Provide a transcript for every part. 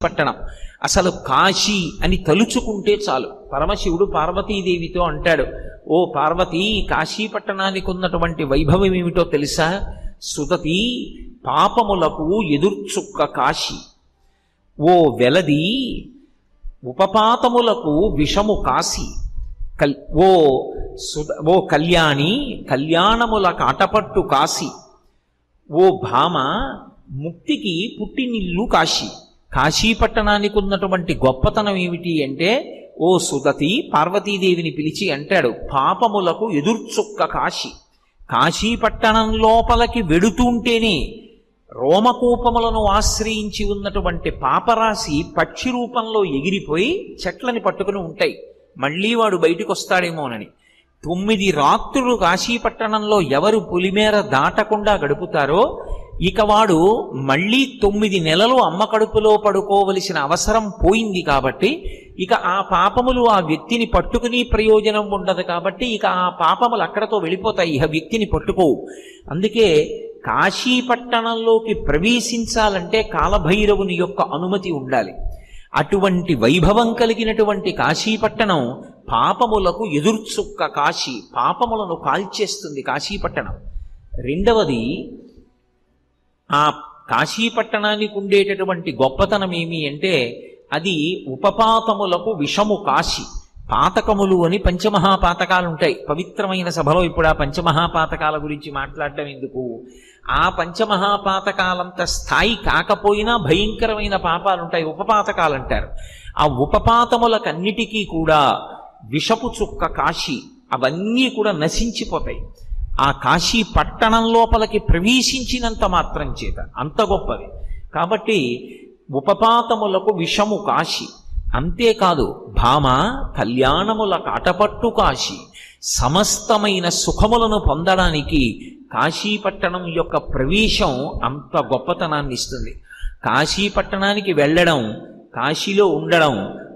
పట్టణం. అసలు కాశీ అని తలుచుకుంటే చాలు. పరమశివుడు పార్వతీదేవితో అంటాడు, ఓ పార్వతీ, కాశీ పట్టణానికి ఉన్నటువంటి వైభవం ఏమిటో తెలుసా? సుదతి, పాపములకు ఎదుర్చుక్క కాశీ. ఓ వెలది, ఉపపాతములకు విషము కాశీ. ఓ కళ్యాణి, కళ్యాణముల కాటపట్టు కాశీ. ఓ భామ, ముక్తికి పుట్టినిల్లు కాశీ. కాశీ పట్టణానికి ఉన్నటువంటి గొప్పతనం ఏమిటి అంటే, ఓ సుదతి, పార్వతీదేవిని పిలిచి అంటాడు, పాపములకు ఎదుర్చుక్క కాశీ. కాశీ పట్టణం లోపలికి వెడుతుంటేనే రోమకూపములను ఆశ్రయించి ఉన్నటువంటి పాపరాశి పక్షి రూపంలో ఎగిరిపోయి చెట్లని పట్టుకుని ఉంటాయి. మళ్ళీ వాడు బయటికి వస్తాడేమోనని 9 రాత్రులు కాశీపట్టణంలో ఎవరు పులిమేర దాటకుండా గడుపుతారో ఇక వాడు మళ్ళీ 9 నెలలు అమ్మ కడుపులో పడుకోవలసిన అవసరం పోయింది. కాబట్టి ఇక ఆ పాపములు ఆ వ్యక్తిని పట్టుకుని ప్రయోజనం ఉండదు. కాబట్టి ఇక ఆ పాపములు అక్కడతో వెళ్ళిపోతాయి, ఇక వ్యక్తిని పట్టుకోవు. అందుకే కాశీపట్టణంలోకి ప్రవేశించాలంటే కాలభైరవుని యొక్క అనుమతి ఉండాలి. అటువంటి వైభవం కలిగినటువంటి కాశీపట్టణం పాపములకు ఎదుర్చుక్క కాశీ. పాపములను కాల్చేస్తుంది కాశీపట్టణం. రెండవది, ఆ కాశీపట్టణానికి ఉండేటటువంటి గొప్పతనం ఏమి అంటే, అది ఉపపాతములకు విషము కాశీ. పాతకములు అని పంచమహాపాతకాలు ఉంటాయి. పవిత్రమైన సభలో ఇప్పుడు ఆ పంచమహాపాతకాల గురించి మాట్లాడటం ఎందుకు? ఆ పంచమహాపాతకాలంత స్థాయి కాకపోయినా భయంకరమైన పాపాలు ఉంటాయి, ఉపపాతకాలు అంటారు. ఆ ఉపపాతములకన్నిటికీ కూడా విషపు చుక్క కాశీ. అవన్నీ కూడా నశించిపోతాయి ఆ కాశీ పట్టణం లోపలికి ప్రవేశించినంత మాత్రం చేత, అంత గొప్పది. కాబట్టి ఉపపాతములకు విషము కాశీ. అంతేకాదు, భామ, కళ్యాణముల కాటపట్టు కాశీ. సమస్తమైన సుఖములను పొందడానికి కాశీపట్టణం యొక్క ప్రవేశం అంత గొప్పతనాన్ని ఇస్తుంది. కాశీపట్టణానికి వెళ్ళడం, కాశీలో ఉండడం,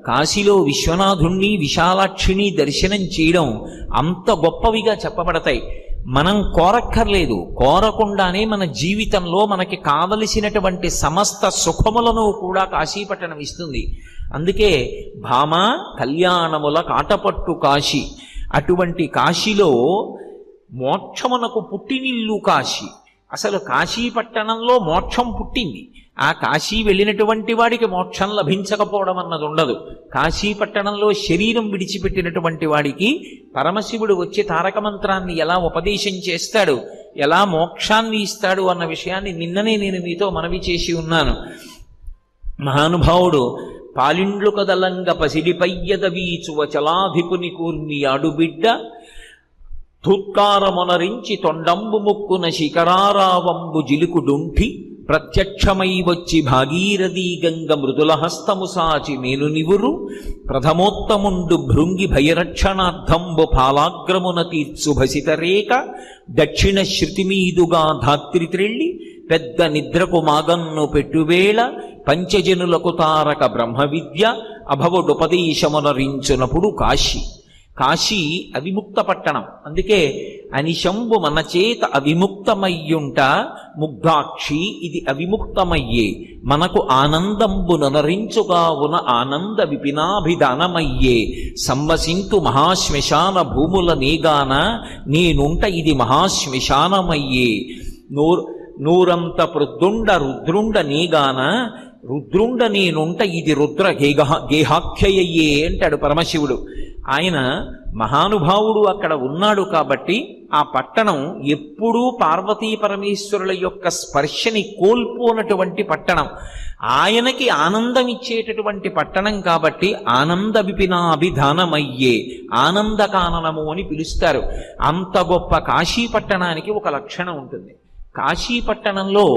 కాశీలో విశ్వనాథుణ్ణి విశాలాక్షిని దర్శనం చేయడం అంత గొప్పవిగా చెప్పబడతాయి. మనం కోరక్కర్లేదు, కోరకుండానే మన జీవితంలో మనకి కావలసినటువంటి సమస్త సుఖములను కూడా కాశీపట్టణం ఇస్తుంది. అందుకే భామ, కళ్యాణముల కాటపట్టు కాశీ. అటువంటి కాశీలో మోక్షమునకు పుట్టినిల్లు కాశీ. అసలు కాశీపట్టణంలో మోక్షం పుట్టింది. ఆ కాశీ వెళ్ళినటువంటి వాడికి మోక్షం లభించకపోవడం అన్నది ఉండదు. కాశీపట్టణంలో శరీరం విడిచిపెట్టినటువంటి వాడికి పరమశివుడు వచ్చి తారక మంత్రాన్ని ఎలా ఉపదేశం చేస్తాడు, ఎలా మోక్షాన్ని ఇస్తాడు అన్న విషయాన్ని నిన్ననే నేను మీతో మనవి చేసి ఉన్నాను. మహానుభావుడు పాలిండ్లు కదలంగ పసిడిపయ్యద వీచువ చలాధిపుని కూర్మి ఆడుబిడ్డ ధుత్కారమొనరించి తొండంబు ముక్కున శిఖరారావంబు జిలుకుడుంఠి ప్రత్యక్షమై వచ్చి భాగీరథీ గంగ మృదుల హస్తము సాచి మేను నివురు ప్రథమోత్తముండు భృంగి భయరక్షణార్థంబు పాలాగ్రమున తీర్చు భసితరేక దక్షిణ శృతిమీదుగా ధాత్రి త్రెళ్ళి పెద్ద నిద్రకు మాగన్ను పెట్టువేళ పంచజనులకు తారక బ్రహ్మ విద్య అభవుడుపదేశమునరించునప్పుడు కాశీ. కాశీ అవిముక్త పట్టణం. అందుకే అనిశంబు మన చేత అవిముక్తమయ్యుంట ముగ్ధాక్షి ఇది అవిముక్తమయ్యే మనకు ఆనందంబునరించుగా ఉన్న ఆనంద విపినాభిధానమయ్యే సంవసింతు మహాశ్మశాన భూముల నేగాన నేనుంట ఇది మహాశ్మశానమయ్యే నూరంత పృద్దుండ రుద్రుండ నేగాన రుద్రుండ నేనుంట ఇది రుద్ర గేహాఖ్యయ్యే అంటాడు పరమశివుడు. ఆయన మహానుభావుడు అక్కడ ఉన్నాడు కాబట్టి ఆ పట్టణం ఎప్పుడూ పార్వతీ పరమేశ్వరుల యొక్క స్పర్శని కోల్పోనటువంటి పట్టణం. ఆయనకి ఆనందం ఇచ్చేటటువంటి పట్టణం కాబట్టి ఆనంద విపినాభిధానమయ్యే ఆనందకాననము అని పిలుస్తారు. అంత గొప్ప కాశీ పట్టణానికి ఒక లక్షణం ఉంటుంది. కాశీపట్టణంలో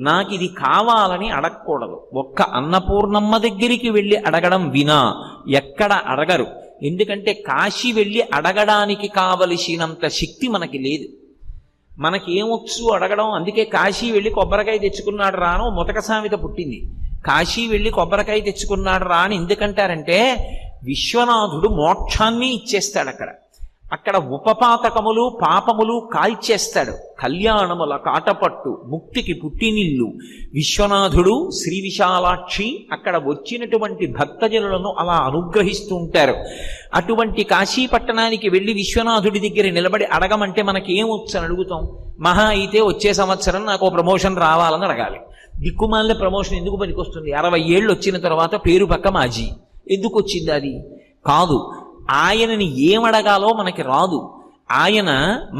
నాకు ఇది కావాలని అడగకూడదు. ఒక్క అన్నపూర్ణమ్మ దగ్గరికి వెళ్ళి అడగడం వినా ఎక్కడ అడగరు. ఎందుకంటే కాశీ వెళ్ళి అడగడానికి కావలసినంత శక్తి మనకి లేదు. మనకేమొచ్చు అడగడం. అందుకే కాశీ వెళ్ళి కొబ్బరికాయ తెచ్చుకున్నాడు రాను మొదక సామెత పుట్టింది. కాశీ వెళ్ళి కొబ్బరికాయ తెచ్చుకున్నాడు రా అని ఎందుకంటారంటే, విశ్వనాథుడు మోక్షాన్ని ఇచ్చేస్తాడు అక్కడ. అక్కడ ఉపపాతకములు పాపములు కాల్చేస్తాడు. కళ్యాణముల కాటపట్టు, ముక్తికి పుట్టినిల్లు విశ్వనాథుడు, శ్రీ విశాలాక్షి అక్కడ వచ్చినటువంటి భక్తజనులను అలా అనుగ్రహిస్తూ ఉంటారు. అటువంటి కాశీ పట్టణానికి వెళ్ళి విశ్వనాథుడి దగ్గర నిలబడి అడగమంటే మనకి ఏమొచ్చని అడుగుతాం? మహా అయితే వచ్చే సంవత్సరం నాకు ప్రమోషన్ రావాలని అడగాలి. దిక్కుమాలిన ప్రమోషన్ ఎందుకు పనికొస్తుంది? 60 ఏళ్ళు వచ్చిన తర్వాత పేరు పక్క మాజీ ఎందుకు వచ్చింది? అది కాదు. ఆయనని ఏమడగాలో మనకి రాదు. ఆయన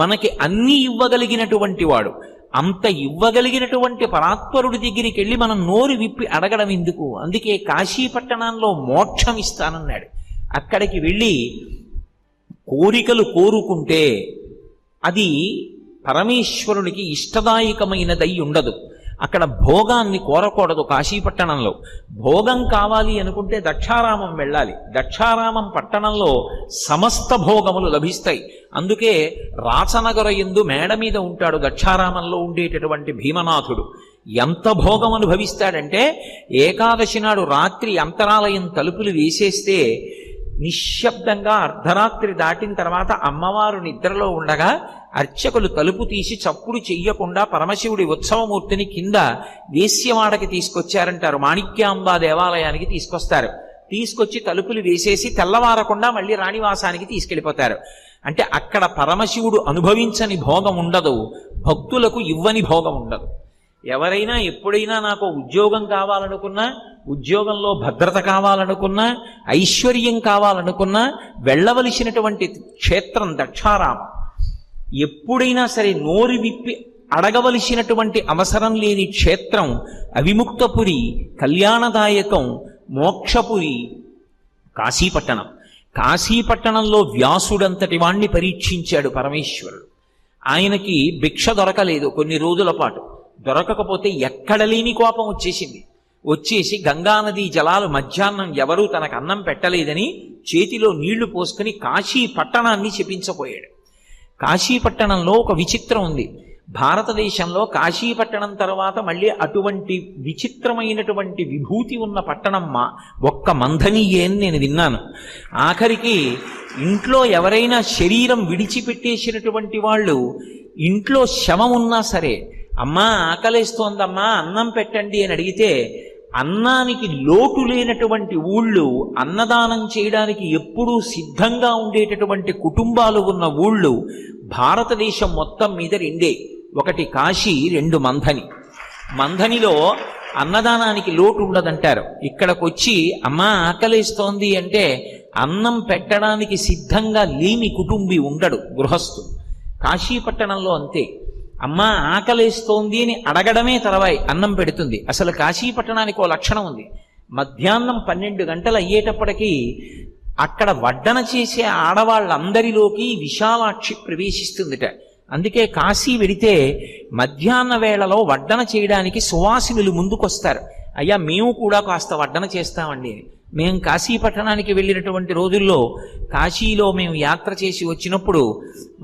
మనకి అన్నీ ఇవ్వగలిగినటువంటి వాడు. అంత ఇవ్వగలిగినటువంటి పరాత్పరుడి దగ్గరికి వెళ్ళి మనం నోరు విప్పి అడగడం ఎందుకు? అందుకే కాశీ పట్టణంలో మోక్షం ఇస్తానన్నాడు. అక్కడికి వెళ్ళి కోరికలు కోరుకుంటే అది పరమేశ్వరునికి ఇష్టదాయకమైనదై ఉండదు. అక్కడ భోగాన్ని కోరకూడదు. కాశీపట్టణంలో భోగం కావాలి అనుకుంటే దక్షారామం వెళ్ళాలి. దక్షారామం పట్టణంలో సమస్త భోగములు లభిస్తాయి. అందుకే రాచనగర యందు మేడ మీద ఉంటాడు దక్షారామంలో ఉండేటటువంటి భీమనాథుడు. ఎంత భోగం అనుభవిస్తాడంటే ఏకాదశి నాడు రాత్రి అంతరాలయం తలుపులు వేసేస్తే నిశ్శబ్దంగా అర్ధరాత్రి దాటిన తర్వాత అమ్మవారు నిద్రలో ఉండగా అర్చకులు తలుపు తీసి చప్పుడు చెయ్యకుండా పరమశివుడి ఉత్సవమూర్తిని కింద వేశ్యవాడకి తీసుకొచ్చారంటారు. మాణిక్యాంబా దేవాలయానికి తీసుకొస్తారు. తీసుకొచ్చి తలుపులు వేసేసి తెల్లవారకుండా మళ్ళీ రాణివాసానికి తీసుకెళ్ళిపోతారు. అంటే అక్కడ పరమశివుడు అనుభవించని భోగం ఉండదు, భక్తులకు ఇవ్వని భోగం ఉండదు. ఎవరైనా ఎప్పుడైనా నాకు ఉద్యోగం కావాలనుకున్నా, ఉద్యోగంలో భద్రత కావాలనుకున్నా, ఐశ్వర్యం కావాలనుకున్నా వెళ్ళవలసినటువంటి క్షేత్రం దక్షారామం. ఎప్పుడైనా సరే నోరు విప్పి అడగవలసినటువంటి అవసరం లేని క్షేత్రం అవిముక్తపురి, కళ్యాణదాయకం, మోక్షపురి కాశీపట్టణం. కాశీపట్టణంలో వ్యాసుడంతటి వాణ్ణి పరీక్షించాడు పరమేశ్వరుడు. ఆయనకి భిక్ష దొరకలేదు కొన్ని రోజుల పాటు. దొరకకపోతే ఎక్కడ లేని కోపం వచ్చేసి గంగానదీ జలాలు మధ్యాహ్నం ఎవరూ తనకు అన్నం పెట్టలేదని చేతిలో నీళ్లు పోసుకుని కాశీ పట్టణాన్ని శపించపోయాడు. కాశీపట్టణంలో ఒక విచిత్రం ఉంది. భారతదేశంలో కాశీపట్టణం తర్వాత మళ్ళీ అటువంటి విచిత్రమైనటువంటి విభూతి ఉన్న పట్టణం ఒక్క మంథనియే అని నేను విన్నాను. ఆఖరికి ఇంట్లో ఎవరైనా శరీరం విడిచిపెట్టేసినటువంటి వాళ్ళు ఇంట్లో శవం ఉన్నా సరే, అమ్మా ఆకలేస్తోందమ్మా అన్నం పెట్టండి అని అడిగితే అన్నానికి లోటు లేనటువంటి ఊళ్ళు, అన్నదానం చేయడానికి ఎప్పుడూ సిద్ధంగా ఉండేటటువంటి కుటుంబాలు ఉన్న ఊళ్ళు భారతదేశం మొత్తం మీద రెండే. ఒకటి కాశీ, 2 మంథని. మంథనిలో అన్నదానానికి లోటు ఉండదంటారు. ఇక్కడికొచ్చి అమ్మా ఆకలేస్తోంది అంటే అన్నం పెట్టడానికి సిద్ధంగా లేని కుటుంబీ ఉండడు, గృహస్థు. కాశీపట్టణంలో అంతే. అమ్మ ఆకలేస్తోంది అని అడగడమే తర్వాయి అన్నం పెడుతుంది. అసలు కాశీపట్టణానికి ఓ లక్షణం ఉంది. మధ్యాహ్నం 12 గంటలు అయ్యేటప్పటికీ అక్కడ వడ్డన చేసే ఆడవాళ్ళందరిలోకి విశాలాక్షి ప్రవేశిస్తుందిట. అందుకే కాశీ వెడితే మధ్యాహ్న వేళలో వడ్డన చేయడానికి సువాసినులు ముందుకొస్తారు. అయ్యా మేము కూడా కాస్త వడ్డన చేస్తామండి. మేము కాశీపట్టణానికి వెళ్ళినటువంటి రోజుల్లో కాశీలో మేము యాత్ర చేసి వచ్చినప్పుడు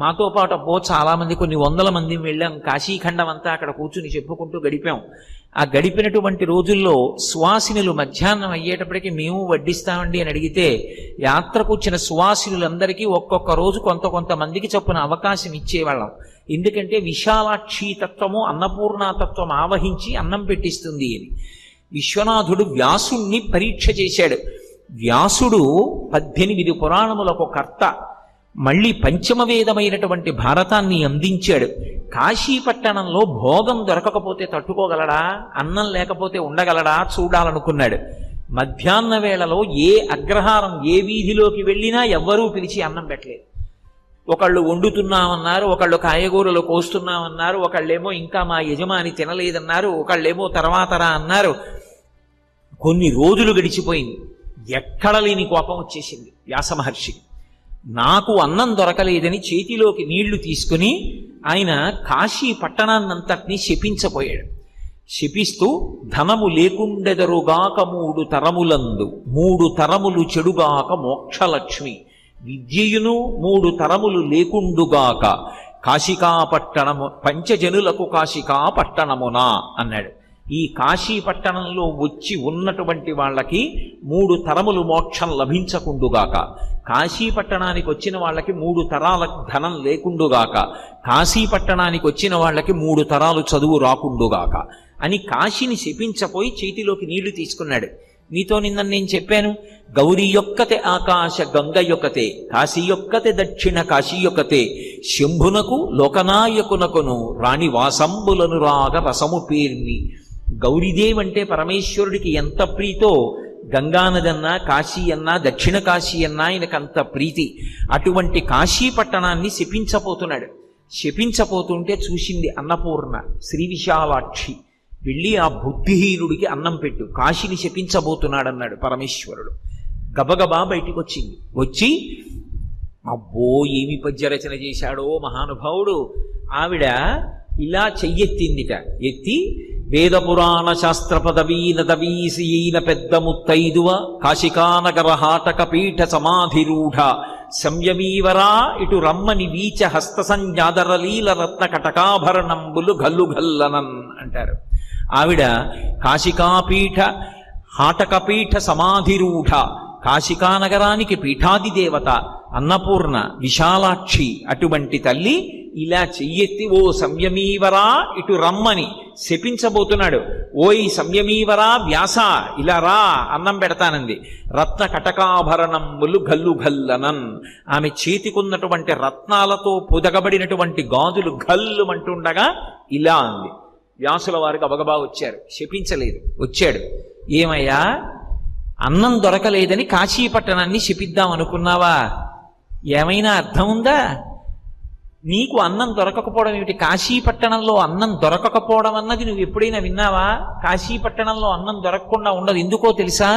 మాతో పాటు చాలామంది, కొన్ని 100 మంది వెళ్ళాం. కాశీఖండం అంతా అక్కడ కూర్చుని చెప్పుకుంటూ గడిపాం. ఆ గడిపినటువంటి రోజుల్లో సువాసినులు మధ్యాహ్నం అయ్యేటప్పటికీ మేము వడ్డిస్తామండి అని అడిగితే యాత్రకు వచ్చిన సువాసినులందరికీ ఒక్కొక్క రోజు కొంతమందికి చొప్పున అవకాశం ఇచ్చేవాళ్ళం. ఎందుకంటే విశాలాక్షి తత్వము, అన్నపూర్ణాతత్వం ఆవహించి అన్నం పెట్టిస్తుంది అని. విశ్వనాథుడు వ్యాసుణ్ణి పరీక్ష చేశాడు. వ్యాసుడు 18 పురాణములకు కర్త. మళ్ళీ పంచమవేదమైనటువంటి భారతాన్ని అందించాడు. కాశీపట్టణంలో భోగం దొరకకపోతే తట్టుకోగలడా? అన్నం లేకపోతే ఉండగలడా? చూడాలనుకున్నాడు. మధ్యాహ్న వేళలో ఏ అగ్రహారం, ఏ వీధిలోకి వెళ్ళినా ఎవ్వరూ పిలిచి అన్నం పెట్టలేదు. ఒకళ్ళు వండుతున్నామన్నారు, ఒకళ్ళు కాయగూరలు కోస్తున్నామన్నారు, ఒకళ్ళేమో ఇంకా మా యజమాని తినలేదన్నారు, ఒకళ్ళేమో తర్వాతరా అన్నారు. కొన్ని రోజులు గడిచిపోయింది. ఎక్కడ లేని కోపం వచ్చేసింది వ్యాస మహర్షికి. నాకు అన్నం దొరకలేదని చేతిలోకి నీళ్లు తీసుకుని ఆయన కాశీ పట్టణాన్నంతటినీ శపించపోయాడు. శపిస్తూ ధనము లేకుండెదరుగాక 3 తరములందు, 3 తరములు చెడుగాక మోక్షలక్ష్మి, విద్యయును 3 తరములు లేకుండుగాక కాశికా పట్టణము, పంచజనులకు కాశికా పట్టణమునా అన్నాడు. ఈ కాశీ పట్టణంలో వచ్చి ఉన్నటువంటి వాళ్ళకి 3 తరములు మోక్షం లభించకుండుగాక, కాశీ పట్టణానికి వచ్చిన వాళ్ళకి 3 తరాల ధనం లేకుండుగాక, కాశీ పట్టణానికి వచ్చిన వాళ్ళకి 3 తరాలు చదువు రాకుండుగాక అని కాశీని శపించపోయి చేతిలోకి నీళ్లు తీసుకున్నాడు. మీతో నిన్న నేను చెప్పాను, గౌరీ యొక్కతే ఆకాశ గంగ యొక్కతే, కాశీ యొక్కతే దక్షిణ కాశీ యొక్కతే, శంభునకు లోకనాయకునకును రాణి వాసంబులను రాగ రసము పేర్ని. గౌరీదేవి అంటే పరమేశ్వరుడికి ఎంత ప్రీతో గంగానది అన్నా కాశీ అన్నా దక్షిణ కాశీ అన్నా ఆయనకంత ప్రీతి. అటువంటి కాశీ పట్టణాన్ని శపించపోతున్నాడు. శపించపోతుంటే చూసింది అన్నపూర్ణ, శ్రీ విశాలాక్షి. వెళ్ళి ఆ బుద్ధిహీనుడికి అన్నం పెట్టు, కాశీని శపించబోతున్నాడన్నాడు పరమేశ్వరుడు. గబగబా బయటికి వచ్చింది. వచ్చి అబ్బో ఏమి పద్యరచన చేశాడో మహానుభావుడు. ఆవిడ ఇలా చెయ్యెత్తిందిట. ఎత్తి వేద పురాణ శాస్త్ర పదవీన పెద్ద ముత్తైదువ కాశికానగర హాటక పీఠ సమాధిరూఢ సంయమీవరా ఇటు రమ్మని వీచ హస్త సంజాదరలీల రత్న కటకాభరణంబులు గల్లు గల్లనన్ అంటారు. ఆవిడ కాశికాపీఠ హాటకపీఠ సమాధిరూఢ, కాశికానగరానికి పీఠాది దేవత అన్నపూర్ణ విశాలాక్షి. అటువంటి తల్లి ఇలా చెయ్యెత్తి ఓ సంయమీవరా ఇటు రమ్మని శపించబోతున్నాడు. ఓయ్ సంయమీవరా వ్యాస ఇలా రా అన్నం పెడతానంది. రత్న కటకాభరణంబులు గల్లు గల్లనన్, ఆమె చేతికున్నటువంటి రత్నాలతో పొదగబడినటువంటి గాజులు గల్లుమంటుండగా ఇలా అంది. వ్యాసుల వారికి గబగబా వచ్చారు, శపించలేదు. వచ్చాడు, ఏమయ్యా అన్నం దొరకలేదని కాశీ పట్టణాన్ని శపిద్దాం అనుకున్నావా? ఏమైనా అర్థం ఉందా? నీకు అన్నం దొరకకపోవడం ఏమిటి? కాశీ పట్టణంలో అన్నం దొరకకపోవడం అన్నది నువ్వు ఎప్పుడైనా విన్నావా? కాశీ పట్టణంలో అన్నం దొరకకుండా ఉండదు. ఎందుకో తెలుసా?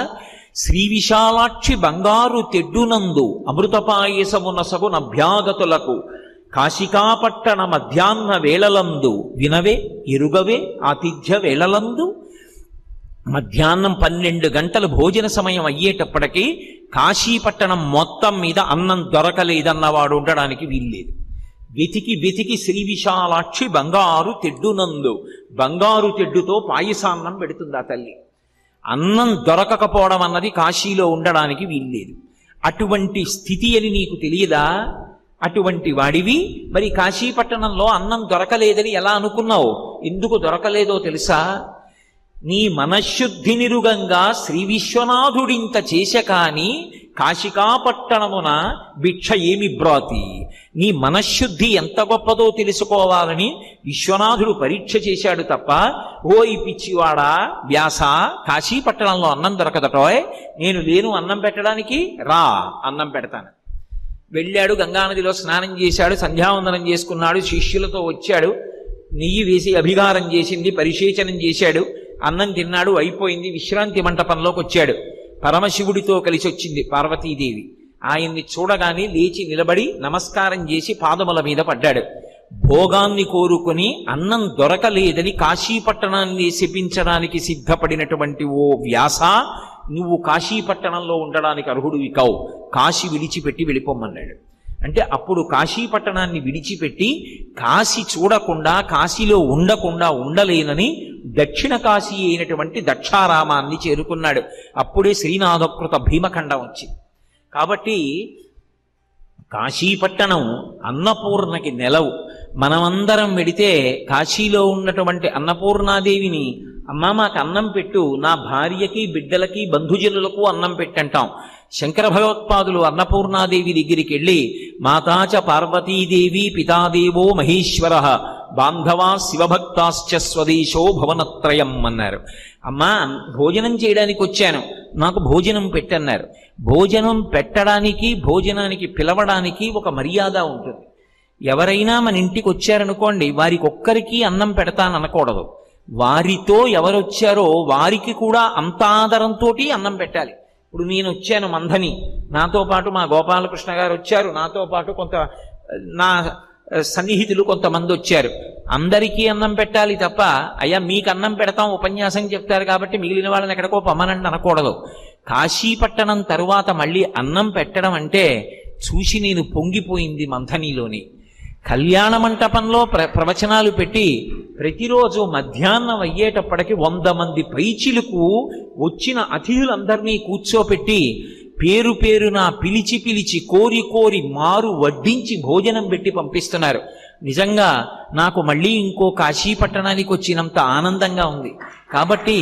శ్రీ విశాలాక్షి బంగారు తెడ్డునందు అమృతపాయసమున సగున అభ్యాగతులకు కాశికాపట్టణ మధ్యాహ్న వేళలందు వినవే ఎరుగవే ఆతిథ్య వేళలందు. మధ్యాహ్నం 12 గంటలు భోజన సమయం అయ్యేటప్పటికీ కాశీపట్టణం మొత్తం మీద అన్నం దొరకలేదన్నవాడు ఉండడానికి వీల్లేదు. వెతికి వెతికి శ్రీ విశాలాక్షి బంగారు తెడ్డునందు, బంగారు తెడ్డుతో పాయసాన్నం పెడుతుంది ఆ తల్లి. అన్నం దొరకకపోవడం అన్నది కాశీలో ఉండడానికి వీల్లేదు. అటువంటి స్థితి అని నీకు తెలియదా? అటువంటి వాడివి మరి కాశీపట్టణంలో అన్నం దొరకలేదని ఎలా అనుకున్నావు? ఎందుకు దొరకలేదో తెలుసా? నీ మనశ్శుద్ధి నిరుగంగా శ్రీ విశ్వనాథుడింత చేశ కాని కాశికాపట్టణమున భిక్ష ఏమి బ్రాతి. నీ మనశ్శుద్ధి ఎంత గొప్పదో తెలుసుకోవాలని విశ్వనాథుడు పరీక్ష చేశాడు తప్ప, ఓయి పిచ్చివాడా వ్యాస కాశీపట్టణంలో అన్నం దొరకదటోయ్, నేను లేను అన్నం పెట్టడానికి, రా అన్నం పెడతాను. వెళ్ళాడు, గంగానదిలో స్నానం చేశాడు, సంధ్యావందనం చేసుకున్నాడు, శిష్యులతో వచ్చాడు, నెయ్యి వేసి అభిగారం చేసింది, పరిశేచనం చేశాడు, అన్నం తిన్నాడు, అయిపోయింది. విశ్రాంతి మంటపంలోకి వచ్చాడు. పరమశివుడితో కలిసి వచ్చింది పార్వతీదేవి. ఆయన్ని చూడగానే లేచి నిలబడి నమస్కారం చేసి పాదముల మీద పడ్డాడు. భోగాన్ని కోరుకుని అన్నం దొరకలేదని కాశీపట్టణాన్ని శపించడానికి సిద్ధపడినటువంటి ఓ వ్యాస, నువ్వు కాశీపట్టణంలో ఉండడానికి అర్హుడివి కావు, కాశీ విడిచిపెట్టి వెళ్ళిపోమన్నాడు. అంటే అప్పుడు కాశీపట్టణాన్ని విడిచిపెట్టి కాశీ చూడకుండా కాశీలో ఉండకుండా ఉండలేనని దక్షిణ కాశీ అయినటువంటి దక్షారామాన్ని చేరుకున్నాడు. అప్పుడే శ్రీనాథకృత భీమఖండం వచ్చింది. కాబట్టి కాశీపట్టణం అన్నపూర్ణకి నెలవు. మనమందరం వెడితే కాశీలో ఉన్నటువంటి అన్నపూర్ణాదేవిని, అమ్మా మాకు అన్నం పెట్టు, నా భార్యకి బిడ్డలకి బంధుజనులకు అన్నం పెట్టంటాం. శంకర భగవత్పాదులు అన్నపూర్ణాదేవి దగ్గరికి వెళ్ళి మాతాచ పార్వతీదేవి పితాదేవో మహేశ్వర బాంధవా శివభక్తాశ్చ స్వదేశో భవనత్రయం అన్నారు. అమ్మా భోజనం చేయడానికి వచ్చాను, నాకు భోజనం పెట్టన్నారు. భోజనం పెట్టడానికి భోజనానికి పిలవడానికి ఒక మర్యాద ఉంటుంది. ఎవరైనా మన ఇంటికి వచ్చారనుకోండి, వారికి ఒక్కరికి అన్నం పెడతాననకూడదు. వారితో ఎవరొచ్చారో వారికి కూడా అంత ఆదరంతో అన్నం పెట్టాలి. ఇప్పుడు నేను వచ్చాను మంధని, నాతో పాటు మా గోపాలకృష్ణ గారు వచ్చారు, నాతో పాటు కొంత నా సన్నిహితులు కొంతమంది వచ్చారు, అందరికీ అన్నం పెట్టాలి తప్ప అయ్యా మీకు అన్నం పెడతాం ఉపన్యాసం చెప్తారు కాబట్టి మిగిలిన వాళ్ళని ఎక్కడికో పమ్మనండి అనకూడదు. కాశీపట్టణం తరువాత మళ్ళీ అన్నం పెట్టడం అంటే చూసి నేను పొంగిపోయింది మంథనిలోని. కళ్యాణ మంటపంలో ప్రవచనాలు పెట్టి ప్రతిరోజు మధ్యాహ్నం అయ్యేటప్పటికి 100 మంది పైచిలకు వచ్చిన అతిథులందరినీ కూర్చోపెట్టి పేరు పేరున పిలిచి పిలిచి కోరి కోరి మారు వడ్డించి భోజనం పెట్టి పంపిస్తున్నారు. నిజంగా నాకు మళ్ళీ ఇంకో కాశీ పట్టణానికి వచ్చినంత ఆనందంగా ఉంది. కాబట్టి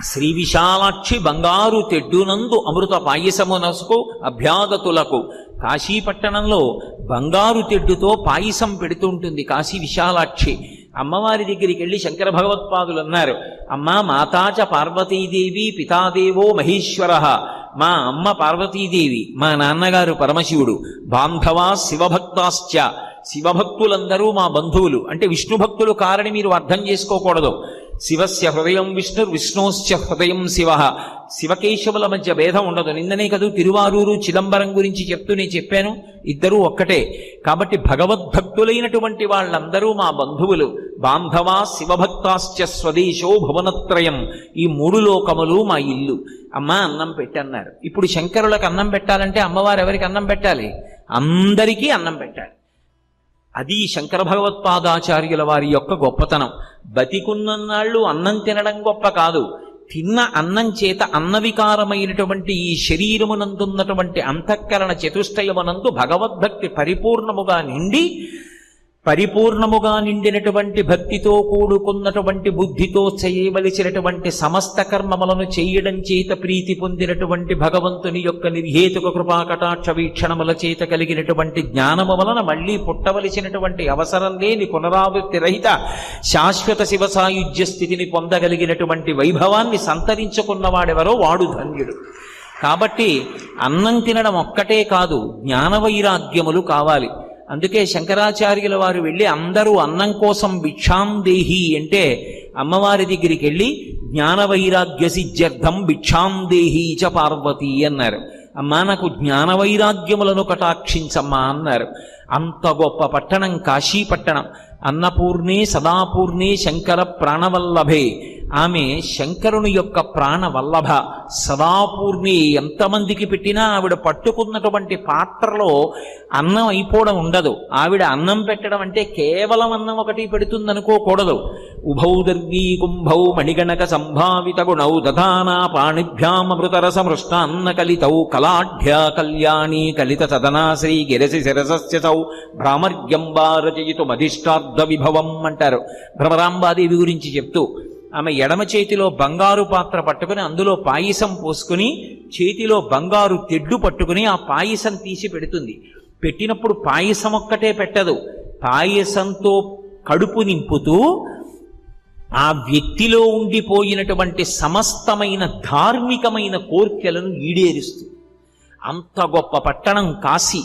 శ్రీ విశాలాక్షి బంగారు తెడ్డునందు అమృత పాయసమునసుకు అభ్యాగతులకు, కాశీపట్టణంలో బంగారు తెడ్డుతో పాయసం పెడుతుంటుంది కాశీ విశాలాక్షి. అమ్మవారి దగ్గరికి వెళ్ళి శంకర భగవత్పాదులు అన్నారు, అమ్మా మాతాచ పార్వతీదేవి పితాదేవో మహేశ్వర, మా అమ్మ పార్వతీదేవి, మా నాన్నగారు పరమశివుడు, బాంధవా శివభక్తాశ్చ, శివభక్తులందరూ మా బంధువులు. అంటే విష్ణు భక్తులు కారని మీరు అర్థం చేసుకోకూడదు. శివస్య హృదయం విష్ణుర్ విష్ణోశ్చ హృదయం శివ. శివకేశవుల మధ్య భేదం ఉండదు. నిన్ననే కదూ తిరువారూరు చిదంబరం గురించి చెప్తూనే చెప్పాను, ఇద్దరూ ఒక్కటే. కాబట్టి భగవద్భక్తులైనటువంటి వాళ్ళందరూ మా బంధువులు. బాంధవా శివభక్తాశ్చ స్వదేశో భువనత్రయం, ఈ 3 లోకములు మా ఇల్లు. అమ్మ అన్నం పెట్టన్నారు. ఇప్పుడు శంకరులకు అన్నం పెట్టాలంటే అమ్మవారు ఎవరికి అన్నం పెట్టాలి? అందరికీ అన్నం పెట్టాలి. అది శంకర భగవత్పాదాచార్యుల వారి యొక్క గొప్పతనం. బతికున్నన్నాళ్ళు అన్నం తినడం గొప్ప కాదు, తిన్న అన్నం చేత అన్నవికారమైనటువంటి ఈ శరీరమునందున్నటువంటి అంతఃకరణ చతుష్టయమునందు భగవద్భక్తి పరిపూర్ణముగా నిండినటువంటి భక్తితో కూడుకున్నటువంటి బుద్ధితో చేయవలసినటువంటి సమస్త కర్మములను చేయడం చేత ప్రీతి పొందినటువంటి భగవంతుని యొక్క నిర్హేతుక కృపాకటాక్ష వీక్షణముల చేత కలిగినటువంటి జ్ఞానము వలన మళ్లీ పుట్టవలసినటువంటి అవసరం లేని పునరావృత్తి రహిత శాశ్వత శివ సాయుజ్య స్థితిని పొందగలిగినటువంటి వైభవాన్ని సంతరించుకున్నవాడెవరో వాడు ధన్యుడు. కాబట్టి అన్నం తినడం ఒక్కటే కాదు, జ్ఞాన వైరాగ్యములు కావాలి. అందుకే శంకరాచార్యుల వారు వెళ్ళి అందరూ అన్నం కోసం భిక్షాందేహి అంటే అమ్మవారి దగ్గరికి వెళ్ళి జ్ఞాన వైరాగ్య సిద్ధ్యర్థం భిక్షాందేహి చ పార్వతి అన్నారు. అమ్మా నాకు జ్ఞాన వైరాగ్యములను కటాక్షించమ్మా అన్నారు. అంత గొప్ప పట్టణం కాశీ పట్టణం. అన్నపూర్ణే సదాపూర్ణే శంకర ప్రాణవల్లభే, ఆమె శంకరుని యొక్క ప్రాణవల్లభ. సదాపూర్ణి, ఎంతమందికి పెట్టినా ఆవిడ పట్టుకున్నటువంటి పాత్రలో అన్నం అయిపోవడం ఉండదు. ఆవిడ అన్నం పెట్టడం అంటే కేవలం అన్నం ఒకటి పెడుతుందనుకోకూడదు. ఉభౌ దర్వీ కుంభౌ మణిగణక సంభావిత గుణౌ దధానా పాణిభ్యామృతరస మృష్టాన్న కలితౌ కలాఢ్య కళ్యాణి కలిత సదనా శ్రీ గిరసి శిరసస్యౌ భ్రామర్యంబా రచయితు మధిష్టార్థ విభవం అంటారు భ్రమరాంబాదేవి గురించి చెప్తూ. ఆమె ఎడమ చేతిలో బంగారు పాత్ర పట్టుకుని అందులో పాయసం పోసుకుని చేతిలో బంగారు తెడ్డు పట్టుకుని ఆ పాయసం తీసి పెడుతుంది. పెట్టినప్పుడు పాయసం ఒక్కటే పెట్టదు, పాయసంతో కడుపు నింపుతూ ఆ వ్యక్తిలో ఉండిపోయినటువంటి సమస్తమైన ధార్మికమైన కోర్కెలను ఈడేరుస్తుంది. అంత గొప్ప పట్టణం కాశీ.